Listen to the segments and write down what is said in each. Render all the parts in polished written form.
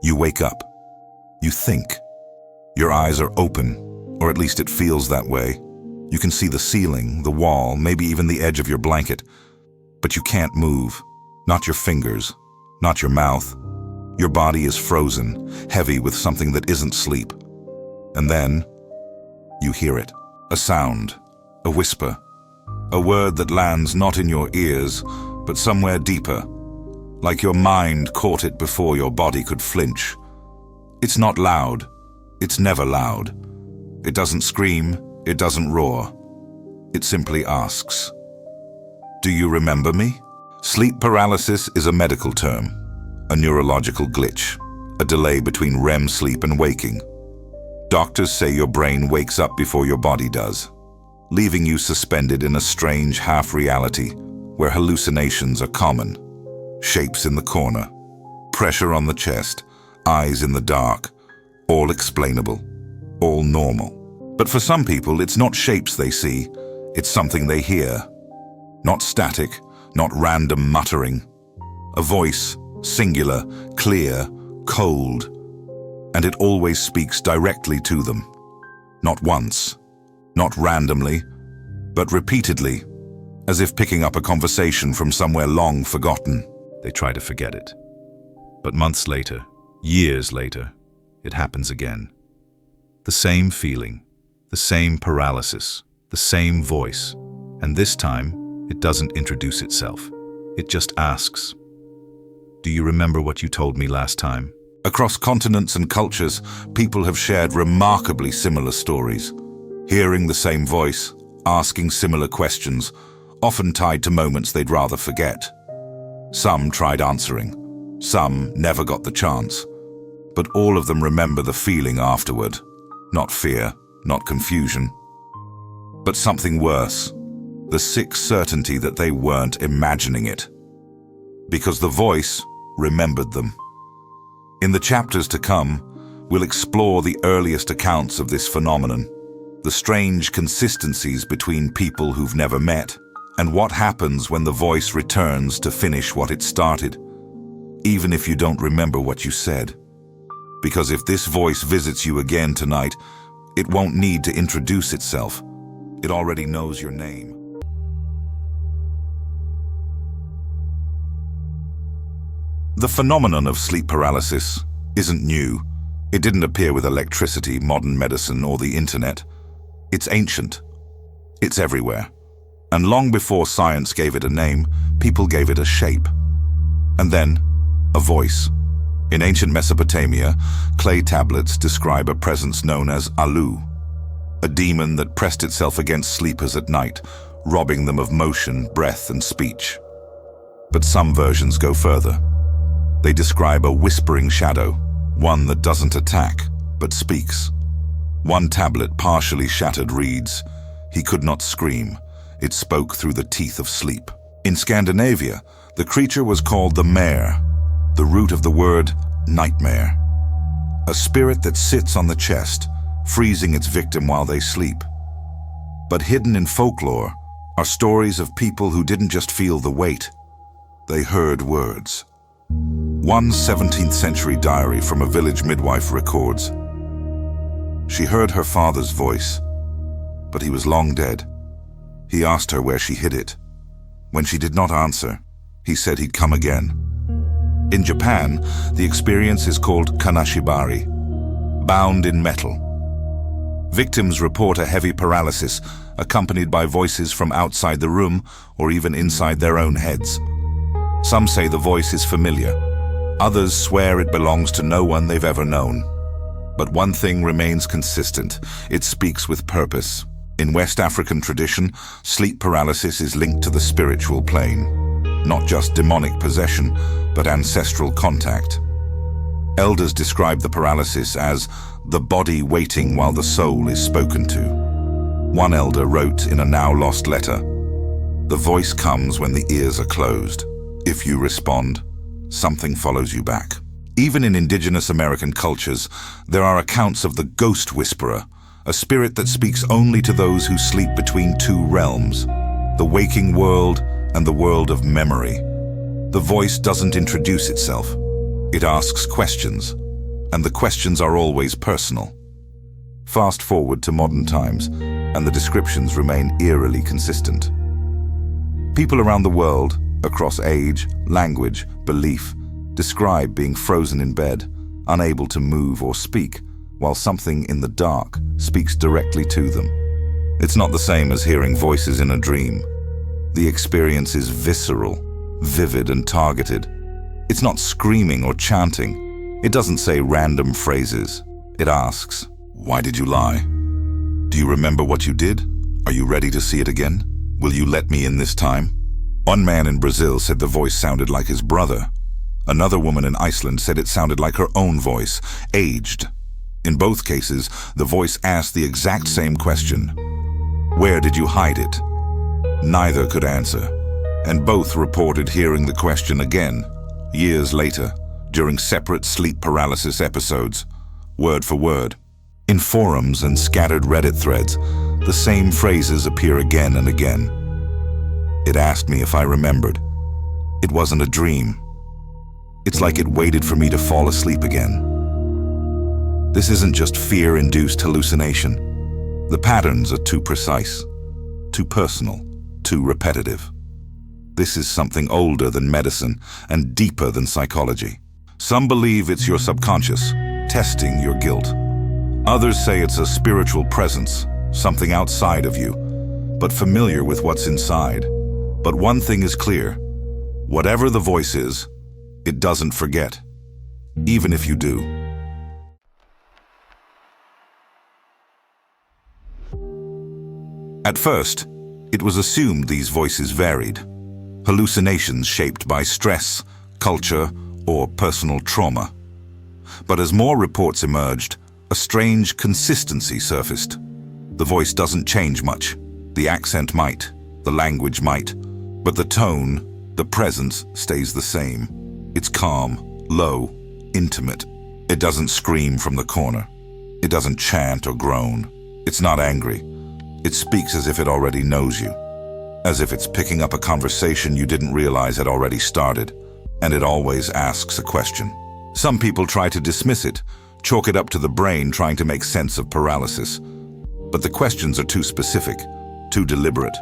You wake up. You think. Your eyes are open, or at least it feels that way. You can see the ceiling, the wall, maybe even the edge of your blanket. But you can't move. Not your fingers, not your mouth. Your body is frozen, heavy with something that isn't sleep. And then, you hear it. A sound, a whisper, a word that lands not in your ears, but somewhere deeper, like your mind caught it before your body could flinch. It's not loud. It's never loud. It doesn't scream. It doesn't roar. It simply asks, "Do you remember me?" Sleep paralysis is a medical term, a neurological glitch, a delay between REM sleep and waking. Doctors say your brain wakes up before your body does, leaving you suspended in a strange half-reality where hallucinations are common. Shapes in the corner, pressure on the chest, eyes in the dark, all explainable, all normal. But for some people, it's not shapes they see, it's something they hear. Not static, not random muttering. A voice, singular, clear, cold, and it always speaks directly to them. Not once, not randomly, but repeatedly, as if picking up a conversation from somewhere long forgotten. They try to forget it. But months later, years later, it happens again. The same feeling, the same paralysis, the same voice, and this time, it doesn't introduce itself. It just asks, "Do you remember what you told me last time?" Across continents and cultures, people have shared remarkably similar stories, hearing the same voice, asking similar questions, often tied to moments they'd rather forget. Some tried answering, some never got the chance, but all of them remember the feeling afterward. Not fear, not confusion, but something worse, the sick certainty that they weren't imagining it. Because the voice remembered them. In the chapters to come, we'll explore the earliest accounts of this phenomenon, the strange consistencies between people who've never met, and what happens when the voice returns to finish what it started, even if you don't remember what you said. Because if this voice visits you again tonight, it won't need to introduce itself. It already knows your name. The phenomenon of sleep paralysis isn't new. It didn't appear with electricity, modern medicine, or the internet. It's ancient. It's everywhere. And long before science gave it a name, people gave it a shape. And then, a voice. In ancient Mesopotamia, clay tablets describe a presence known as Alu, a demon that pressed itself against sleepers at night, robbing them of motion, breath, and speech. But some versions go further. They describe a whispering shadow, one that doesn't attack, but speaks. One tablet, partially shattered, reads, "He could not scream. It spoke through the teeth of sleep." In Scandinavia, the creature was called the mare, the root of the word nightmare. A spirit that sits on the chest, freezing its victim while they sleep. But hidden in folklore are stories of people who didn't just feel the weight, they heard words. One 17th century diary from a village midwife records, "She heard her father's voice, but he was long dead. He asked her where she hid it. When she did not answer, he said he'd come again." In Japan, the experience is called kanashibari, bound in metal. Victims report a heavy paralysis accompanied by voices from outside the room or even inside their own heads. Some say the voice is familiar. Others swear it belongs to no one they've ever known. But one thing remains consistent. It speaks with purpose. In West African tradition, sleep paralysis is linked to the spiritual plane. Not just demonic possession, but ancestral contact. Elders describe the paralysis as the body waiting while the soul is spoken to. One elder wrote in a now-lost letter, "The voice comes when the ears are closed. If you respond, something follows you back." Even in indigenous American cultures, there are accounts of the ghost whisperer, a spirit that speaks only to those who sleep between two realms, the waking world and the world of memory. The voice doesn't introduce itself. It asks questions, and the questions are always personal. Fast forward to modern times, and the descriptions remain eerily consistent. People around the world, across age, language, belief, describe being frozen in bed, unable to move or speak, while something in the dark speaks directly to them. It's not the same as hearing voices in a dream. The experience is visceral, vivid, and targeted. It's not screaming or chanting. It doesn't say random phrases. It asks, "Why did you lie? Do you remember what you did? Are you ready to see it again? Will you let me in this time?" One man in Brazil said the voice sounded like his brother. Another woman in Iceland said it sounded like her own voice, aged. In both cases, the voice asked the exact same question. Where did you hide it? Neither could answer, and both reported hearing the question again, years later, during separate sleep paralysis episodes, word for word. In forums and scattered Reddit threads, the same phrases appear again and again. It asked me if I remembered. It wasn't a dream. It's like it waited for me to fall asleep again. This isn't just fear-induced hallucination. The patterns are too precise, too personal, too repetitive. This is something older than medicine and deeper than psychology. Some believe it's your subconscious, testing your guilt. Others say it's a spiritual presence, something outside of you, but familiar with what's inside. But one thing is clear. Whatever the voice is, it doesn't forget, even if you do. At first, it was assumed these voices varied. Hallucinations shaped by stress, culture, or personal trauma. But as more reports emerged, a strange consistency surfaced. The voice doesn't change much. The accent might, the language might, but the tone, the presence stays the same. It's calm, low, intimate. It doesn't scream from the corner. It doesn't chant or groan. It's not angry. It speaks as if it already knows you, as if it's picking up a conversation you didn't realize had already started, and it always asks a question. Some people try to dismiss it, chalk it up to the brain trying to make sense of paralysis. But the questions are too specific, too deliberate,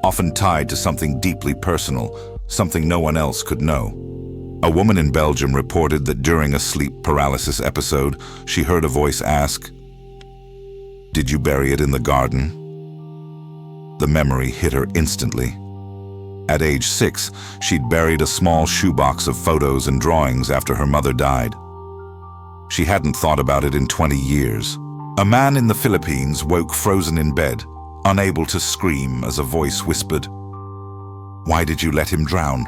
often tied to something deeply personal, something no one else could know. A woman in Belgium reported that during a sleep paralysis episode, she heard a voice ask, "Did you bury it in the garden?" The memory hit her instantly. At age 6, she'd buried a small shoebox of photos and drawings after her mother died. She hadn't thought about it in 20 years. A man in the Philippines woke frozen in bed, unable to scream as a voice whispered, "Why did you let him drown?"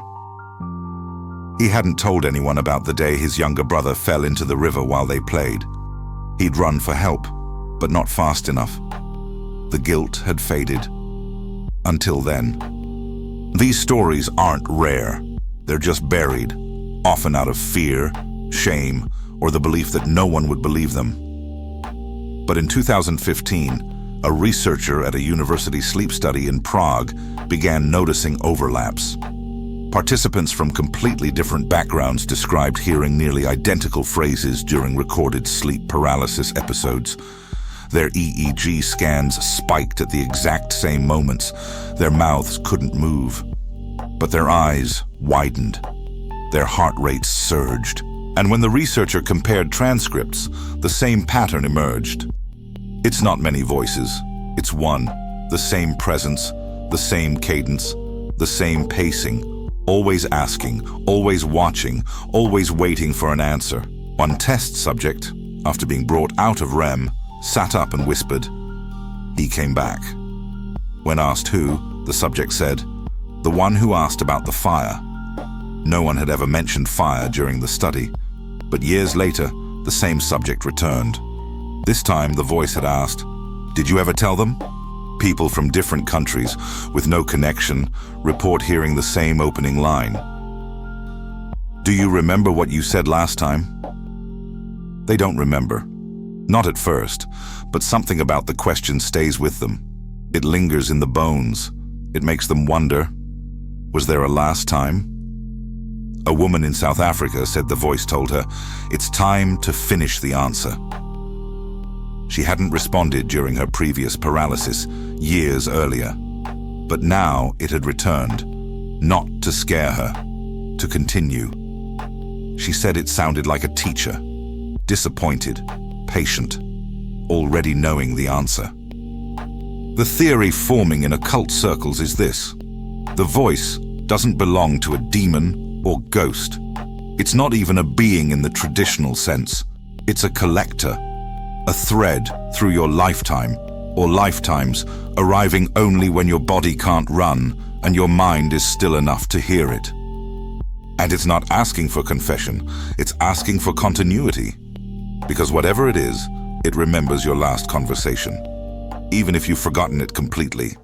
He hadn't told anyone about the day his younger brother fell into the river while they played. He'd run for help, but not fast enough. The guilt had faded. Until then. These stories aren't rare. They're just buried, often out of fear, shame, or the belief that no one would believe them. But in 2015, a researcher at a university sleep study in Prague began noticing overlaps. Participants from completely different backgrounds described hearing nearly identical phrases during recorded sleep paralysis episodes. Their EEG scans spiked at the exact same moments. Their mouths couldn't move, but their eyes widened. Their heart rates surged. And when the researcher compared transcripts, the same pattern emerged. It's not many voices. It's one. The same presence, the same cadence, the same pacing. Always asking, always watching, always waiting for an answer. One test subject, after being brought out of REM, sat up and whispered. He came back. When asked who, the subject said, "The one who asked about the fire." No one had ever mentioned fire during the study, but years later, the same subject returned. This time, the voice had asked, "Did you ever tell them?" People from different countries, with no connection, report hearing the same opening line. "Do you remember what you said last time?" They don't remember. Not at first, but something about the question stays with them. It lingers in the bones. It makes them wonder, was there a last time? A woman in South Africa said the voice told her, "It's time to finish the answer." She hadn't responded during her previous paralysis years earlier, but now it had returned, not to scare her, to continue. She said it sounded like a teacher, disappointed, patient, already knowing the answer. The theory forming in occult circles is this: the voice doesn't belong to a demon or ghost. It's not even a being in the traditional sense. It's a collector, a thread through your lifetime or lifetimes, arriving only when your body can't run and your mind is still enough to hear it. And it's not asking for confession, it's asking for continuity. Because whatever it is, it remembers your last conversation, even if you've forgotten it completely.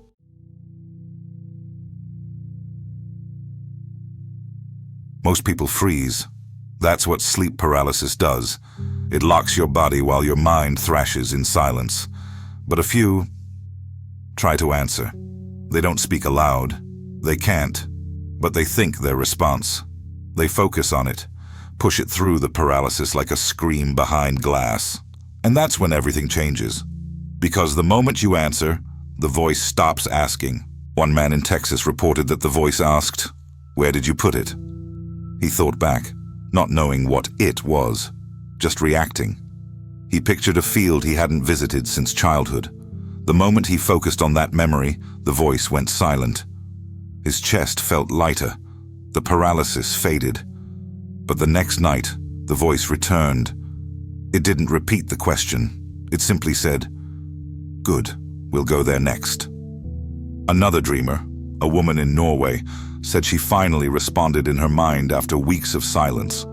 Most people freeze. That's what sleep paralysis does. It locks your body while your mind thrashes in silence. But a few try to answer. They don't speak aloud. They can't. But they think their response. They focus on it, push it through the paralysis like a scream behind glass. And that's when everything changes. Because the moment you answer, the voice stops asking. One man in Texas reported that the voice asked, "Where did you put it?" He thought back, not knowing what it was, just reacting. He pictured a field he hadn't visited since childhood. The moment he focused on that memory, the voice went silent. His chest felt lighter. The paralysis faded. But the next night, the voice returned. It didn't repeat the question. It simply said, "Good, we'll go there next." Another dreamer, a woman in Norway, said she finally responded in her mind after weeks of silence.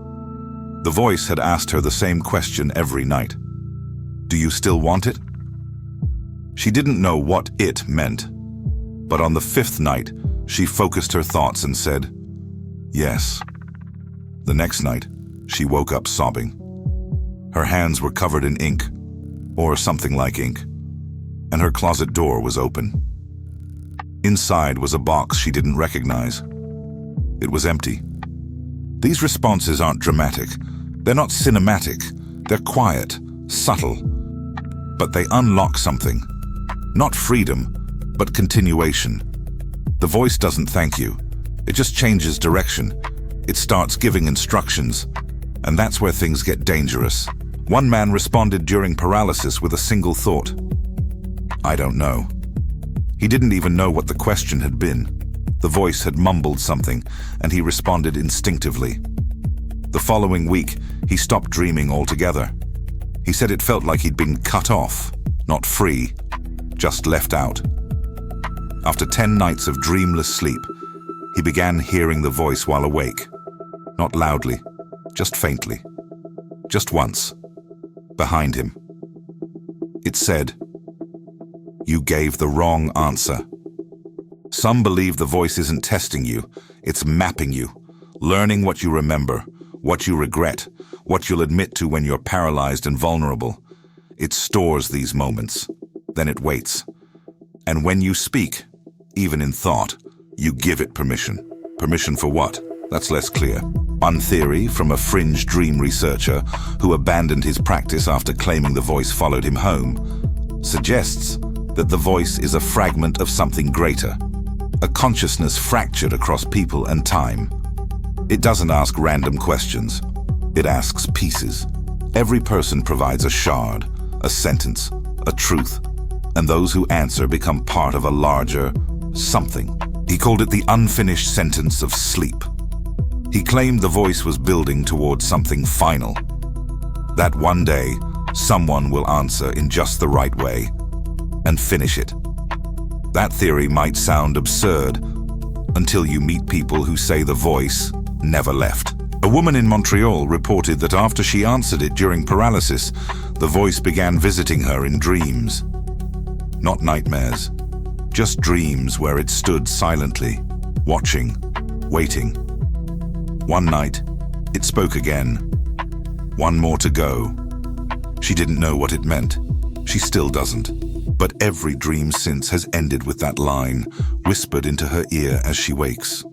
The voice had asked her the same question every night. "Do you still want it?" She didn't know what it meant. But on the fifth night, she focused her thoughts and said, "Yes." The next night, she woke up sobbing. Her hands were covered in ink, or something like ink, and her closet door was open. Inside was a box she didn't recognize. It was empty. These responses aren't dramatic. They're not cinematic. They're quiet, subtle. But they unlock something. Not freedom, but continuation. The voice doesn't thank you. It just changes direction. It starts giving instructions. And that's where things get dangerous. One man responded during paralysis with a single thought: "I don't know." He didn't even know what the question had been. The voice had mumbled something, and he responded instinctively. The following week, he stopped dreaming altogether. He said it felt like he'd been cut off, not free, just left out. After 10 nights of dreamless sleep, he began hearing the voice while awake. Not loudly, just faintly. Just once. Behind him. It said, "You gave the wrong answer." Some believe the voice isn't testing you, it's mapping you, learning what you remember, what you regret, what you'll admit to when you're paralyzed and vulnerable. It stores these moments, then it waits. And when you speak, even in thought, you give it permission. Permission for what? That's less clear. One theory from a fringe dream researcher who abandoned his practice after claiming the voice followed him home suggests that the voice is a fragment of something greater, a consciousness fractured across people and time. It doesn't ask random questions. It asks pieces. Every person provides a shard, a sentence, a truth, and those who answer become part of a larger something. He called it the unfinished sentence of sleep. He claimed the voice was building towards something final. That one day, someone will answer in just the right way and finish it. That theory might sound absurd until you meet people who say the voice never left. A woman in Montreal reported that after she answered it during paralysis, the voice began visiting her in dreams. Not nightmares, just dreams where it stood silently, watching, waiting. One night, it spoke again. One more to go. She didn't know what it meant. She still doesn't. But every dream since has ended with that line, whispered into her ear as she wakes.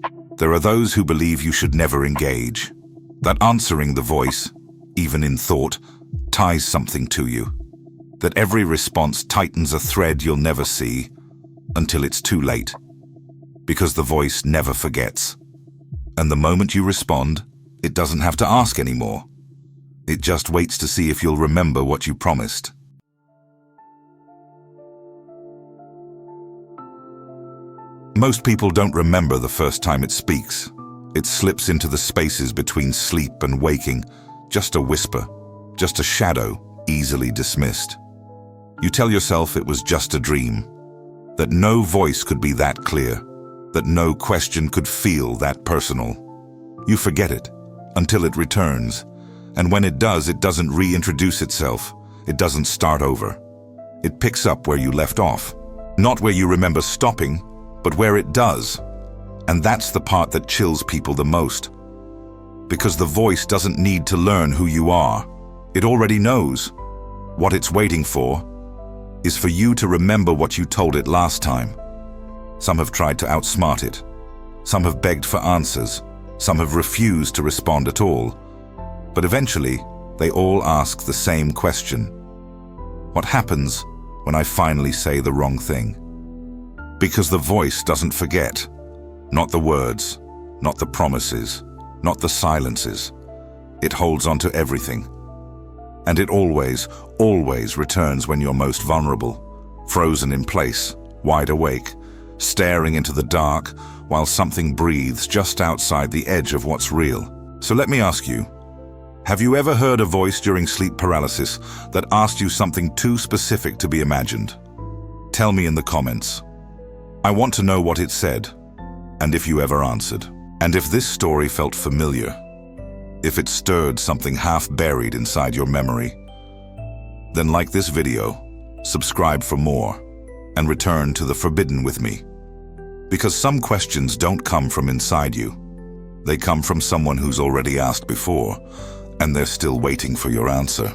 There are those who believe you should never engage, that answering the voice, even in thought, ties something to you, that every response tightens a thread you'll never see until it's too late, because the voice never forgets. And the moment you respond, it doesn't have to ask anymore. It just waits to see if you'll remember what you promised. Most people don't remember the first time it speaks. It slips into the spaces between sleep and waking, just a whisper, just a shadow, easily dismissed. You tell yourself it was just a dream, that no voice could be that clear, that no question could feel that personal. You forget it until it returns, and when it does, it doesn't reintroduce itself. It doesn't start over. It picks up where you left off, not where you remember stopping, but where it does. And that's the part that chills people the most. Because the voice doesn't need to learn who you are. It already knows. What it's waiting for is for you to remember what you told it last time. Some have tried to outsmart it. Some have begged for answers. Some have refused to respond at all. But eventually, they all ask the same question. What happens when I finally say the wrong thing? Because the voice doesn't forget. Not the words, not the promises, not the silences. It holds on to everything. And it always, always returns when you're most vulnerable, frozen in place, wide awake, staring into the dark while something breathes just outside the edge of what's real. So let me ask you, have you ever heard a voice during sleep paralysis that asked you something too specific to be imagined? Tell me in the comments. I want to know what it said, and if you ever answered. And if this story felt familiar, if it stirred something half buried inside your memory, then like this video, subscribe for more, and return to the forbidden with me. Because some questions don't come from inside you. They come from someone who's already asked before, and they're still waiting for your answer.